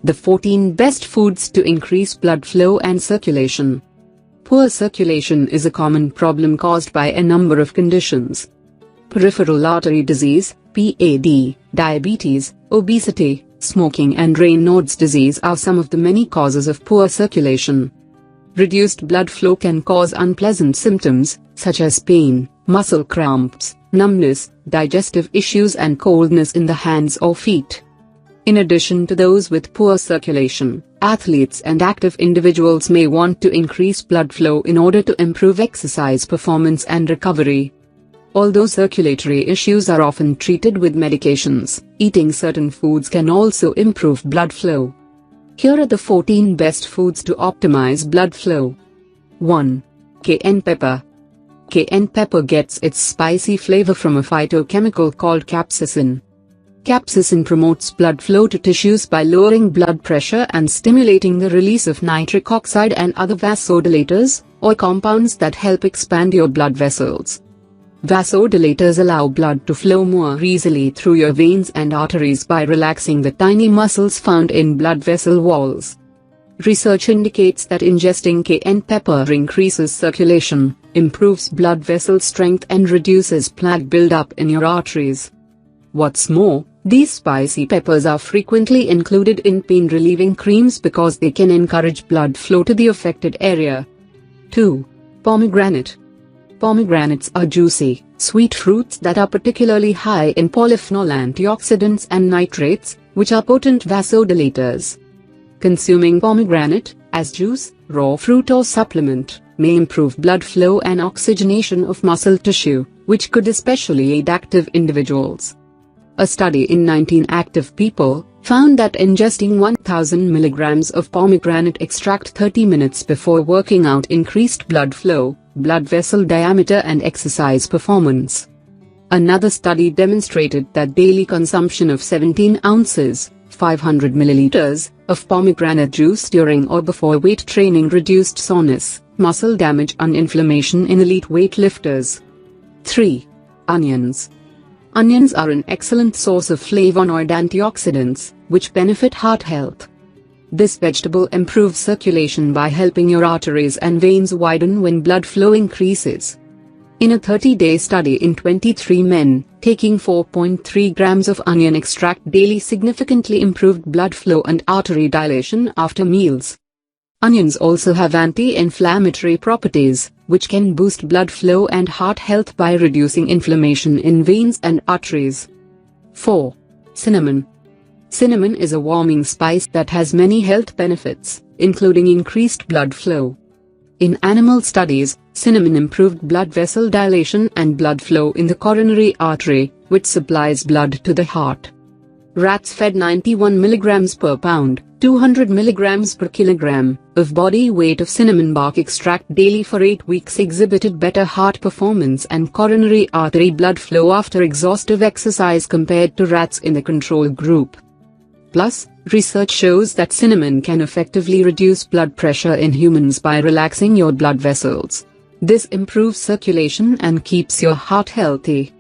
The 14 best foods to increase blood flow and circulation. Poor circulation is a common problem caused by a number of conditions. Peripheral artery disease, PAD, diabetes, obesity, smoking and Raynaud's disease are some of the many causes of poor circulation. Reduced blood flow can cause unpleasant symptoms, such as pain, muscle cramps, numbness, digestive issues and coldness in the hands or feet. In addition to those with poor circulation, athletes and active individuals may want to increase blood flow in order to improve exercise performance and recovery. Although circulatory issues are often treated with medications, eating certain foods can also improve blood flow. Here are the 14 best foods to optimize blood flow. 1. Cayenne pepper. Cayenne pepper gets its spicy flavor from a phytochemical called capsaicin. Capsaicin promotes blood flow to tissues by lowering blood pressure and stimulating the release of nitric oxide and other vasodilators, or compounds that help expand your blood vessels. Vasodilators allow blood to flow more easily through your veins and arteries by relaxing the tiny muscles found in blood vessel walls. Research indicates that ingesting cayenne pepper increases circulation, improves blood vessel strength and reduces plaque buildup in your arteries. What's more, these spicy peppers are frequently included in pain-relieving creams because they can encourage blood flow to the affected area. 2. Pomegranate. Pomegranates are juicy, sweet fruits that are particularly high in polyphenol antioxidants and nitrates, which are potent vasodilators. Consuming pomegranate, as juice, raw fruit or supplement, may improve blood flow and oxygenation of muscle tissue, which could especially aid active individuals. A study in 19 active people found that ingesting 1000 mg of pomegranate extract 30 minutes before working out increased blood flow, blood vessel diameter and exercise performance. Another study demonstrated that daily consumption of 17 ounces, 500 milliliters, of pomegranate juice during or before weight training reduced soreness, muscle damage and inflammation in elite weightlifters. 3. Onions. Onions are an excellent source of flavonoid antioxidants, which benefit heart health. This vegetable improves circulation by helping your arteries and veins widen when blood flow increases. In a 30-day study in 23 men, taking 4.3 grams of onion extract daily significantly improved blood flow and artery dilation after meals. Onions also have anti-inflammatory properties, which can boost blood flow and heart health by reducing inflammation in veins and arteries. 4. Cinnamon. Cinnamon is a warming spice that has many health benefits, including increased blood flow. In animal studies, cinnamon improved blood vessel dilation and blood flow in the coronary artery, which supplies blood to the heart. Rats fed 91 mg per pound, 200 mg per kilogram, of body weight of cinnamon bark extract daily for 8 weeks exhibited better heart performance and coronary artery blood flow after exhaustive exercise compared to rats in the control group. Plus, research shows that cinnamon can effectively reduce blood pressure in humans by relaxing your blood vessels. This improves circulation and keeps your heart healthy.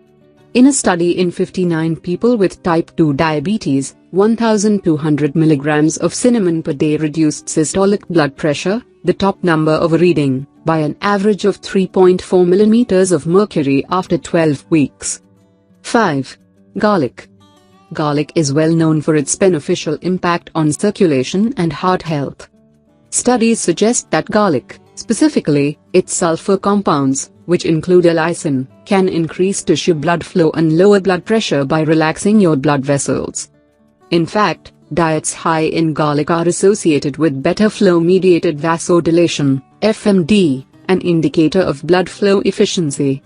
In a study in 59 people with type 2 diabetes, 1200 mg of cinnamon per day reduced systolic blood pressure, the top number of a reading, by an average of 3.4 mm of mercury after 12 weeks. 5. Garlic. Garlic is well known for its beneficial impact on circulation and heart health. Studies suggest that garlic, specifically its sulfur compounds, which include allicin, can increase tissue blood flow and lower blood pressure by relaxing your blood vessels. In fact, diets high in garlic are associated with better flow-mediated vasodilation, FMD, an indicator of blood flow efficiency.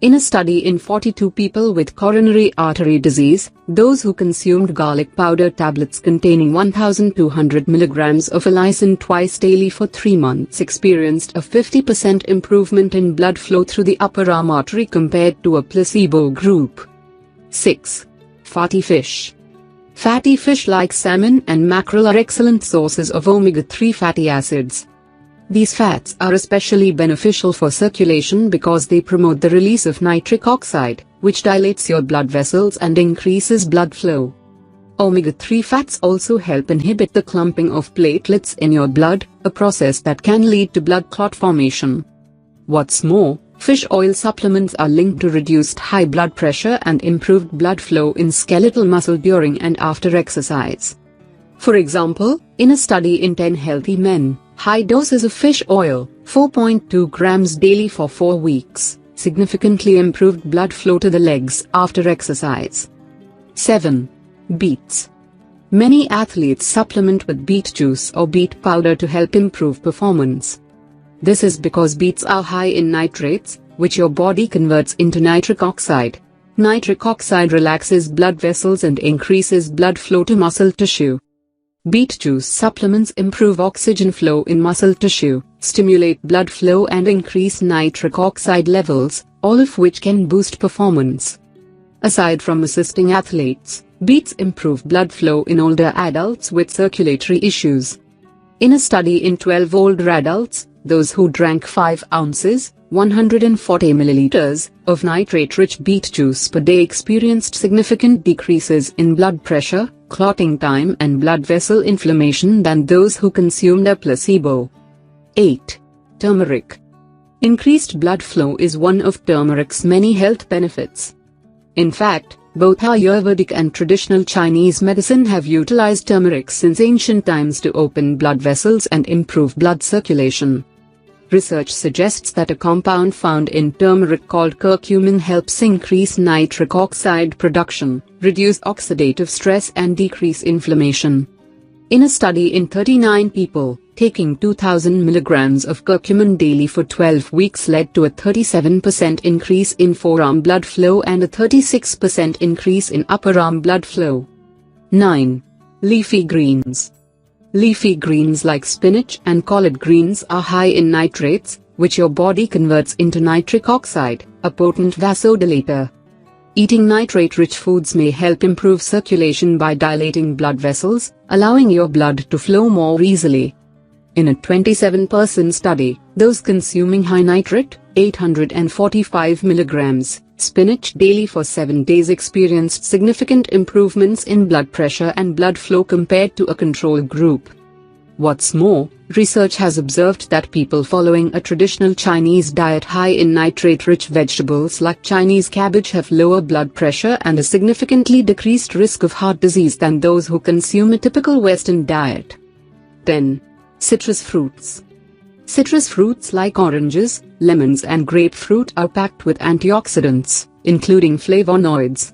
In a study in 42 people with coronary artery disease, those who consumed garlic powder tablets containing 1200 mg of allicin twice daily for 3 months experienced a 50% improvement in blood flow through the upper arm artery compared to a placebo group. 6. Fatty fish. Fatty fish like salmon and mackerel are excellent sources of omega-3 fatty acids. These fats are especially beneficial for circulation because they promote the release of nitric oxide, which dilates your blood vessels and increases blood flow. Omega-3 fats also help inhibit the clumping of platelets in your blood, a process that can lead to blood clot formation. What's more, fish oil supplements are linked to reduced high blood pressure and improved blood flow in skeletal muscle during and after exercise. For example, in a study in 10 healthy men, high doses of fish oil, 4.2 grams daily for 4 weeks, significantly improved blood flow to the legs after exercise. 7. Beets. Many athletes supplement with beet juice or beet powder to help improve performance. This is because beets are high in nitrates, which your body converts into nitric oxide. Nitric oxide relaxes blood vessels and increases blood flow to muscle tissue. Beet juice supplements improve oxygen flow in muscle tissue, stimulate blood flow and increase nitric oxide levels, all of which can boost performance. Aside from assisting athletes, beets improve blood flow in older adults with circulatory issues. In a study in 12 older adults, those who drank 5 ounces, 140 milliliters, of nitrate-rich beet juice per day experienced significant decreases in blood pressure, clotting time and blood vessel inflammation than those who consumed a placebo. 8. Turmeric. Increased blood flow is one of turmeric's many health benefits. In fact, both Ayurvedic and traditional Chinese medicine have utilized turmeric since ancient times to open blood vessels and improve blood circulation. Research suggests that a compound found in turmeric called curcumin helps increase nitric oxide production, reduce oxidative stress and decrease inflammation. In a study in 39 people, taking 2000 milligrams of curcumin daily for 12 weeks led to a 37% increase in forearm blood flow and a 36% increase in upper arm blood flow. 9. Leafy greens. Leafy greens like spinach and collard greens are high in nitrates, which your body converts into nitric oxide, a potent vasodilator. Eating nitrate-rich foods may help improve circulation by dilating blood vessels, allowing your blood to flow more easily. In a 27-person study, those consuming high nitrate, 845 milligrams, spinach daily for 7 days experienced significant improvements in blood pressure and blood flow compared to a control group. What's more, research has observed that people following a traditional Chinese diet high in nitrate-rich vegetables like Chinese cabbage have lower blood pressure and a significantly decreased risk of heart disease than those who consume a typical Western diet. 10. Citrus fruits. Citrus fruits like oranges, lemons and grapefruit are packed with antioxidants, including flavonoids.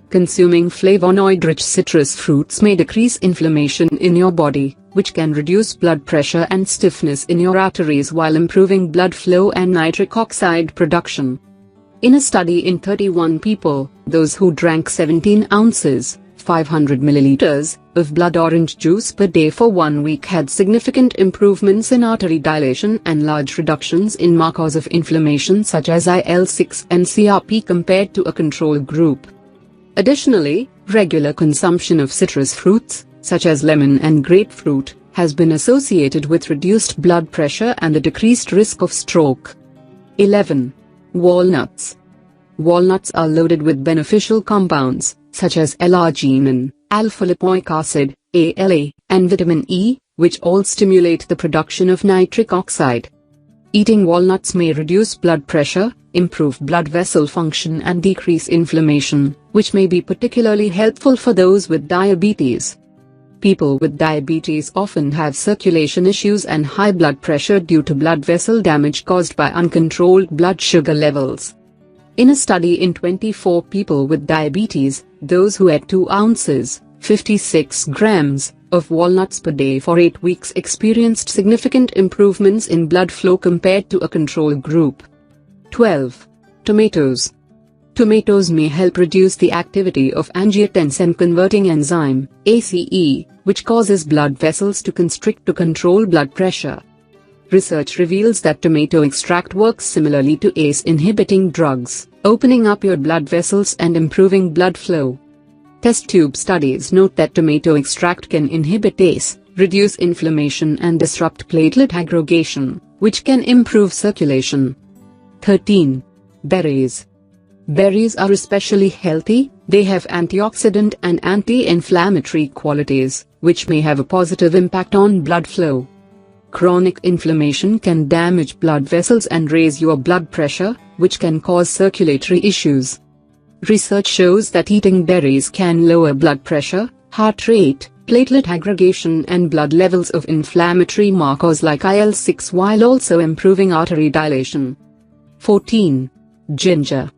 Consuming flavonoid-rich citrus fruits may decrease inflammation in your body, which can reduce blood pressure and stiffness in your arteries while improving blood flow and nitric oxide production. In a study in 31 people, those who drank 17 ounces, 500 milliliters, of blood orange juice per day for 1 week had significant improvements in artery dilation and large reductions in markers of inflammation such as IL-6 and CRP compared to a control group. Additionally, regular consumption of citrus fruits, such as lemon and grapefruit, has been associated with reduced blood pressure and a decreased risk of stroke. 11. Walnuts. Walnuts are loaded with beneficial compounds, such as L-arginine, alpha-lipoic acid, ALA, and vitamin E, which all stimulate the production of nitric oxide. Eating walnuts may reduce blood pressure, improve blood vessel function and decrease inflammation, which may be particularly helpful for those with diabetes. People with diabetes often have circulation issues and high blood pressure due to blood vessel damage caused by uncontrolled blood sugar levels. In a study in 24 people with diabetes, those who ate 2 ounces, 56 grams, of walnuts per day for 8 weeks experienced significant improvements in blood flow compared to a control group. 12. Tomatoes. Tomatoes may help reduce the activity of angiotensin-converting enzyme, ACE, which causes blood vessels to constrict to control blood pressure. Research reveals that tomato extract works similarly to ACE-inhibiting drugs, opening up your blood vessels and improving blood flow. Test tube studies note that tomato extract can inhibit ACE, reduce inflammation and disrupt platelet aggregation, which can improve circulation. 13. Berries. Berries are especially healthy, They have antioxidant and anti-inflammatory qualities, which may have a positive impact on blood flow. Chronic inflammation can damage blood vessels and raise your blood pressure, which can cause circulatory issues. Research shows that eating berries can lower blood pressure, heart rate, platelet aggregation and blood levels of inflammatory markers like IL-6 while also improving artery dilation. 14. Ginger.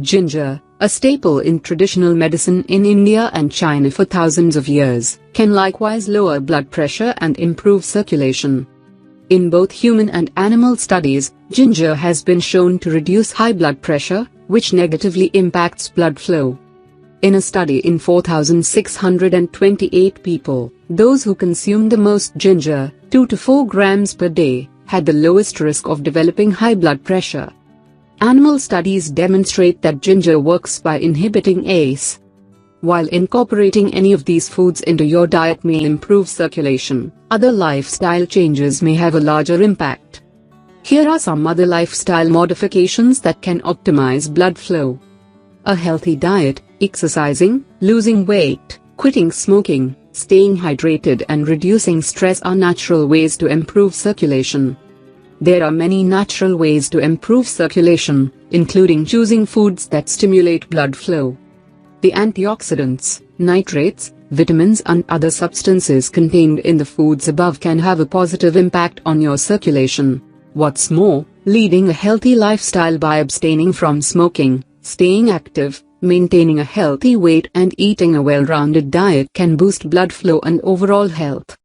Ginger, a staple in traditional medicine in India and China for thousands of years, can likewise lower blood pressure and improve circulation. In both human and animal studies, ginger has been shown to reduce high blood pressure, which negatively impacts blood flow. In a study in 4,628 people, those who consumed the most ginger, 2 to 4 grams per day, had the lowest risk of developing high blood pressure. Animal studies demonstrate that ginger works by inhibiting ACE. While incorporating any of these foods into your diet may improve circulation, other lifestyle changes may have a larger impact. Here are some other lifestyle modifications that can optimize blood flow. A healthy diet, exercising, losing weight, quitting smoking, staying hydrated and reducing stress are natural ways to improve circulation. There are many natural ways to improve circulation, including choosing foods that stimulate blood flow. The antioxidants, nitrates, vitamins and other substances contained in the foods above can have a positive impact on your circulation. What's more, leading a healthy lifestyle by abstaining from smoking, staying active, maintaining a healthy weight and eating a well-rounded diet can boost blood flow and overall health.